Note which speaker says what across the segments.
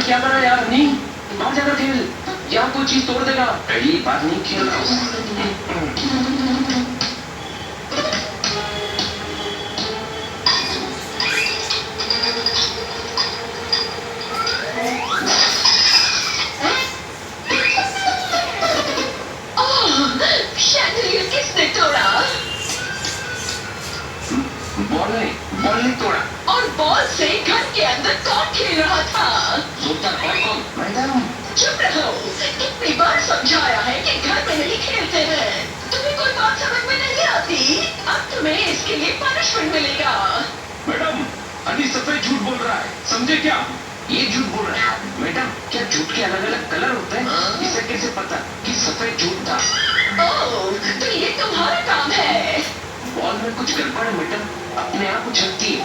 Speaker 1: क्या करा यार? नहीं बाहर जाकर खेल, यहाँ कोई चीज तोड़ देगा। पहली बार नहीं खेल रहा हूँ।
Speaker 2: किसने तोड़ा?
Speaker 1: बॉल ने तोड़ा।
Speaker 2: और बॉल से घर के अंदर कौन खेल रहा था?
Speaker 1: सोता कौन? मैडम
Speaker 2: चुप रहो, कितनी बार समझाया है कि घर में नहीं खेलते हैं। तुम्हें कोई बात समझ में नहीं आती? अब तुम्हें इसके लिए पनिशमेंट मिलेगा।
Speaker 1: मैडम हनी सफेद झूठ बोल रहा है, समझे क्या? ये झूठ बोल रहा है। मैडम क्या झूठ के अलग अलग कलर होते हैं? इसे कैसे पता कि सफेद झूठ था?
Speaker 2: ओह, तो ये तुम्हारा काम है।
Speaker 1: बॉल में कुछ गड़बड़ है मैडम, अपने आप उछलती है।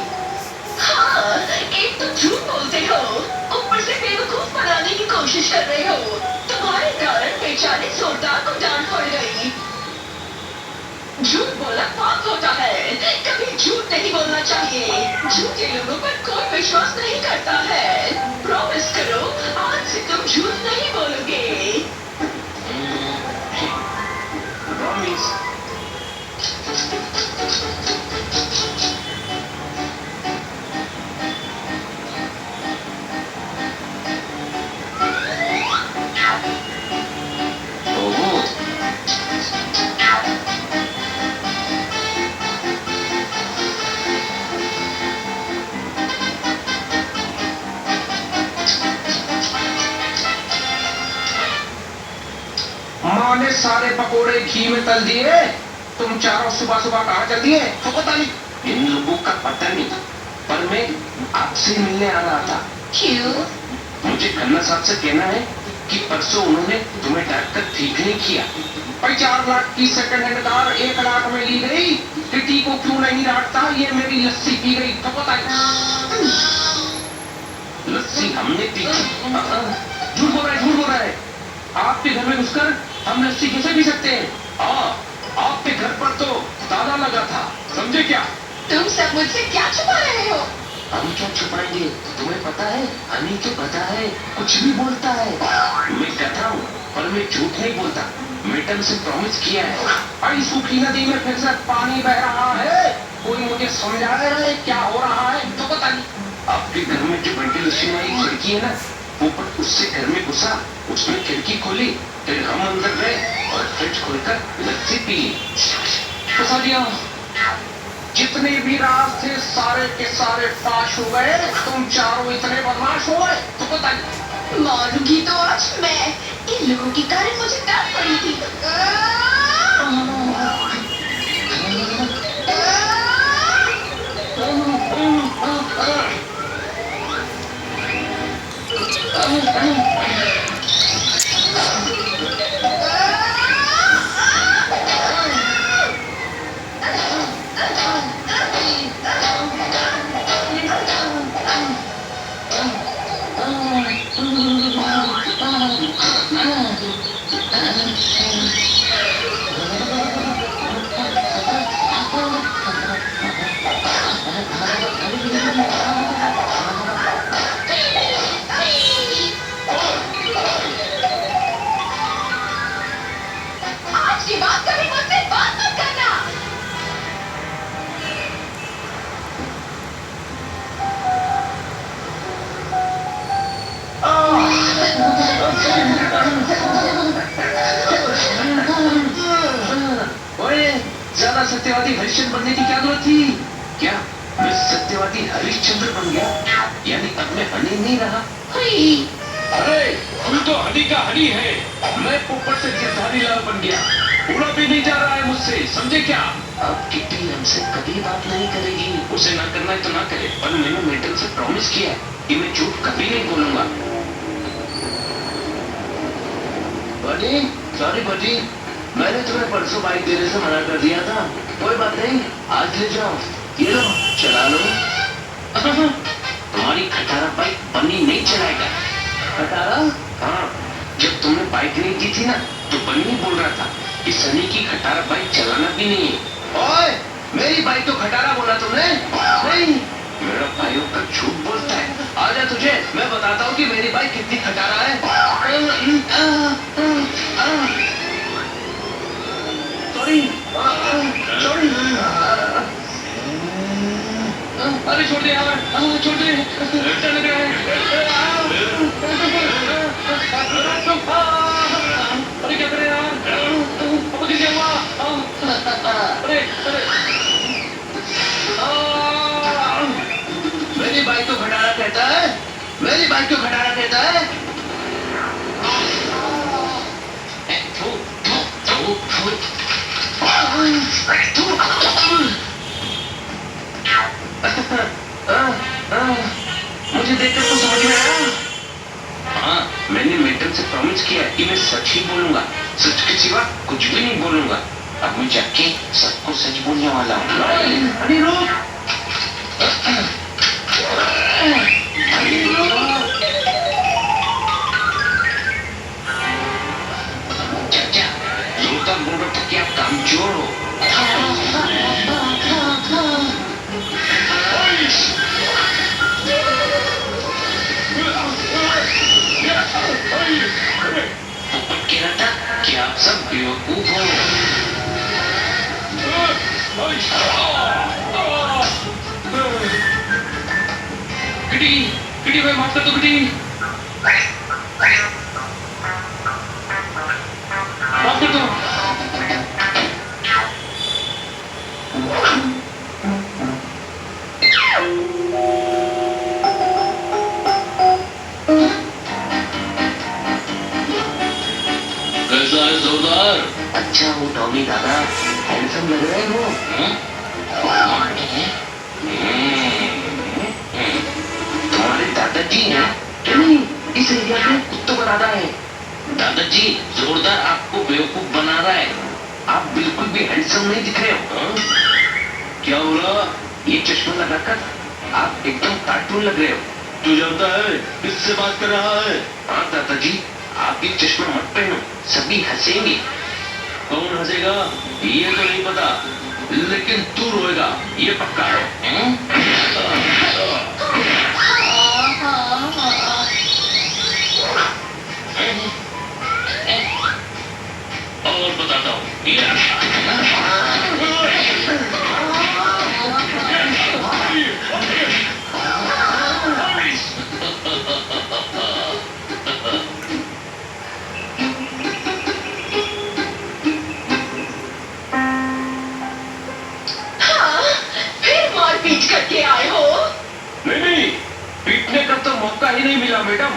Speaker 2: हाँ, एक तो झूठ बोलते हो, ऊपर से बेवकूफ बनाने की कोशिश कर रहे हो। तुम्हारे कारण बेचारे सोटा को डांट पड़ गई। झूठ बोलना पाप होता है, कभी झूठ नहीं बोलना चाहिए। झूठे लोगों पर कोई विश्वास नहीं करता है। प्रॉमिस करो आज से तुम झूठ नहीं बोलोगे।
Speaker 1: प्रॉमिस। माँ ने सारे पकोड़े घी में तल दिए, तुम चारों सुबह सुबह कहाँ चल दिए? तो पता नहीं, इन लोगों का पता नहीं, पर मैं आपसे मिलने आ रहा था।
Speaker 2: क्यों?
Speaker 1: मुझे खन्ना साहब से कहना है कि परसों उन्होंने तुम्हें डांटकर ठीक नहीं किया। भाई 4 लाख की सेकंड हैंड कार 1 लाख में ली गई, टिटी को क्यों नहीं डांटता? ये मेरी लस्सी पी गई, तो पता नहीं। लस्सी हमने पी। झूठ बोल रहा है। आपके घर में घुसकर हम लस्सी कैसे पी सकते हैं? आपके घर पर तो ताला लगा था, समझे क्या?
Speaker 2: तुम सब मुझसे क्या छुपा रहे हो?
Speaker 1: हम क्या छुपाएंगे? तुम्हें पता है, हनी तो पता है, कुछ भी बोलता है। मैं कहता हूँ, पर मैं झूठ नहीं बोलता। मैडम से प्रॉमिस किया है। भाई सूखी नदी में फिर से पानी बह रहा है, कोई मुझे समझा रहा है क्या हो रहा है? तो पता नहीं। आपके घर में जो वेंटिलेशन वाली खिड़की है ना, ऊपर उससे घर में घुसा, उसने खिड़की खोली, फिर हम अंदर गए और फ्रिज खोलकर लस्सी पी। फंसा दिया। जितने भी राज थे सारे के सारे फाश हो गए। तुम चारों इतने बदमाश हो गए, तो पता नहीं।
Speaker 2: मारूंगी तो आज मैं। इन लोगों के कारण मुझे डांट पड़ी थी। आज की बात कभी मुझसे बात मत करना।
Speaker 1: ज्यादा सत्यवादी हरिश्चंद्र बनने की क्या जरूरत थी? क्या मैं सत्यवादी हरिश्चंद्र बन गया? यानी अब मैं हनी नहीं रहा। अरे तू तो हनी का हनी है। मैं पोपट से गिरधारी लाल बन गया। पूरा भी नहीं जा रहा है मुझसे, समझे क्या? अब किट्टी हमसे कभी बात नहीं करेगी। उसे ना करना है तो ना करे, पर मैंने मेडल से प्रॉमिस किया है कि मैं झूठ कभी नहीं बोलूंगा। बड़ी सॉरी बड़ी, मैंने तुम्हें परसों बाइक देने से मना कर दिया था। कोई बात नहीं, आज ले जाओ, ये लो चला लो। तुम्हारी खटारा बाइक बन्नी नहीं चलाएगा। खटारा? हाँ, जब तुमने बाइक नहीं दी थी ना, तो बन्नी बोल रहा था कि सनी की खटारा बाइक चलाना भी नहीं है। ओए, मेरी बाइक तो खटारा बोला तुमने? नहीं, मेरा भाइयों का झूठ बोलता है। आजा तुझे मैं बताता हूँ कि मेरी बाइक कितनी खटारा है। Sorry sorry. अरे छोड़ दे यार, छोड़ दे, डर लग रहा है। अरे क्या करें यार, अब किसी हुआ। अरे अरे मेरी बाइक को खटारा कहता है, मेरी बाइक को खटारा कहता है। मुझे देखकर तो समझ में आया। हाँ, मैंने मैडम से प्रॉमिस किया कि मैं सच ही बोलूंगा, सच के सिवा कुछ भी नहीं बोलूंगा। अब मैं जाके सबको सच बोलने वाला हूँ। अरे रुक, चाचा जोरदार बोल रहा था कि आप कामचोर हो। कह रहा था कि आप सब बेवकूफ हो। किटी किटी भाई माफ कर दो किटी, माफ कर दो। कैसा है जोरदार? अच्छा हूँ टॉमी दादा, हैंडसम लग रहे हो। तुम्हारे दादाजी हैं? नहीं, इस एरिया के कुत्तों का दादा है। दादाजी जोरदार आपको बेवकूफ बना रहा है, आप बिल्कुल भी हैंडसम नहीं दिख रहे हो। क्या हो रहा? ये चश्मा लगाकर आप एकदम कार्टून लग रहे हो। तू जानता है किससे बात कर रहा है? हाँ दादाजी, आप ये चश्मा मत पहनो, सभी हंसेंगे। कौन हंसेगा ये तो नहीं पता, लेकिन तू रोएगा ये पक्का है। और बताता हूँ करके आए हो? नहीं, पीटने का तो मौका ही नहीं मिला मैडम,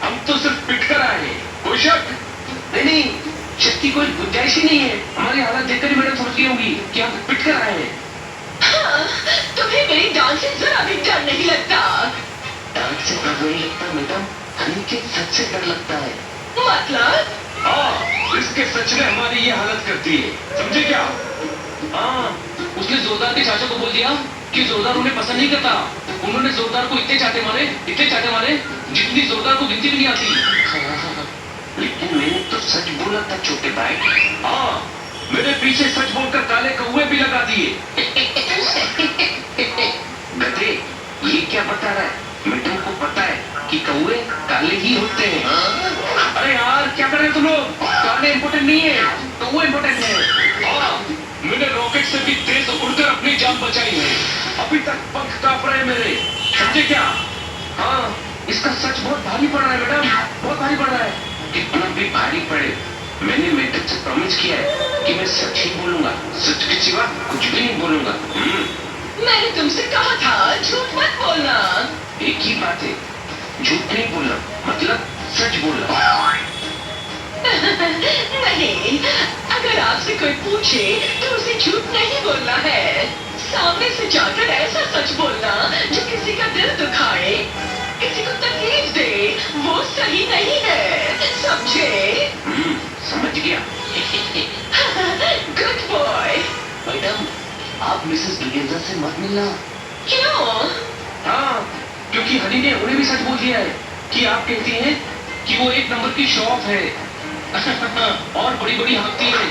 Speaker 1: हम तो सिर्फ पीट कर आए हैं। कोई शक? नहीं, शक की कोई गुंजाइश ही नहीं है। हमारी हालत देखकर ही मैडम समझ गई होंगी कि हम पीट कर आए हैं। हाँ, तुम्हें मेरी डांस से जरा भी डर नहीं लगता? डांस से डर नहीं लगता मैडम, हनी के सच से डर लगता है। मतलब? हाँ, इसके सच ने हमारी ये हालत करती है, समझे क्या? हाँ, उसने जोरदार के चाचा को बोल दिया कि जोरदार उन्हें पसंद नहीं करता। उन्होंने जोरदार को इतने चाटे मारे जितनी जोरदार को गिनती भी नहीं आती। लेकिन मैंने तो सच बोला था छोटे भाई। हाँ, मेरे पीछे सच बोलकर काले कौवे भी लगा दिए। गधे, ये क्या बता रहा है? मैडम को पता है कि कौवे काले ही होते हैं। अरे यार क्या कर रहे हो तुम लोग? काले इम्पोर्टेंट नहीं है, कौवे इम्पोर्टेंट है। हाँ, मैंने रॉकेट से भी तेज उड़कर अपनी जान बचाई है, अभी तक पंख कांप रहे मेरे, समझे क्या? हाँ, इसका सच बहुत भारी पड़ रहा है मैडम, बहुत भारी पड़ रहा है। कितना भी भारी पड़े, मैंने मैडम से प्रॉमिस किया है कि मैं सच ही बोलूंगा, सच के सिवा कुछ भी नहीं बोलूंगा। मैंने तुमसे कहा था झूठ मत बोलना। एक ही बात है, झूठ नहीं बोलना मतलब सच बोलना। नहीं, अगर आपसे कोई पूछे तो उसे झूठ नहीं बोलना है, सामने से जाकर ऐसा सच बोलना जो किसी का दिल दुखाए, किसी को तकलीफ दे, वो सही नहीं है, समझे? समझ गया। Good boy. मैडम, आप मिसेस डिगेंजा से मत मिलना। क्यों? हाँ, क्योंकि हनी ने उन्हें भी सच बोल दिया है कि आप कहती हैं कि वो एक नंबर की शॉप है और बड़ी बड़ी हाथी है।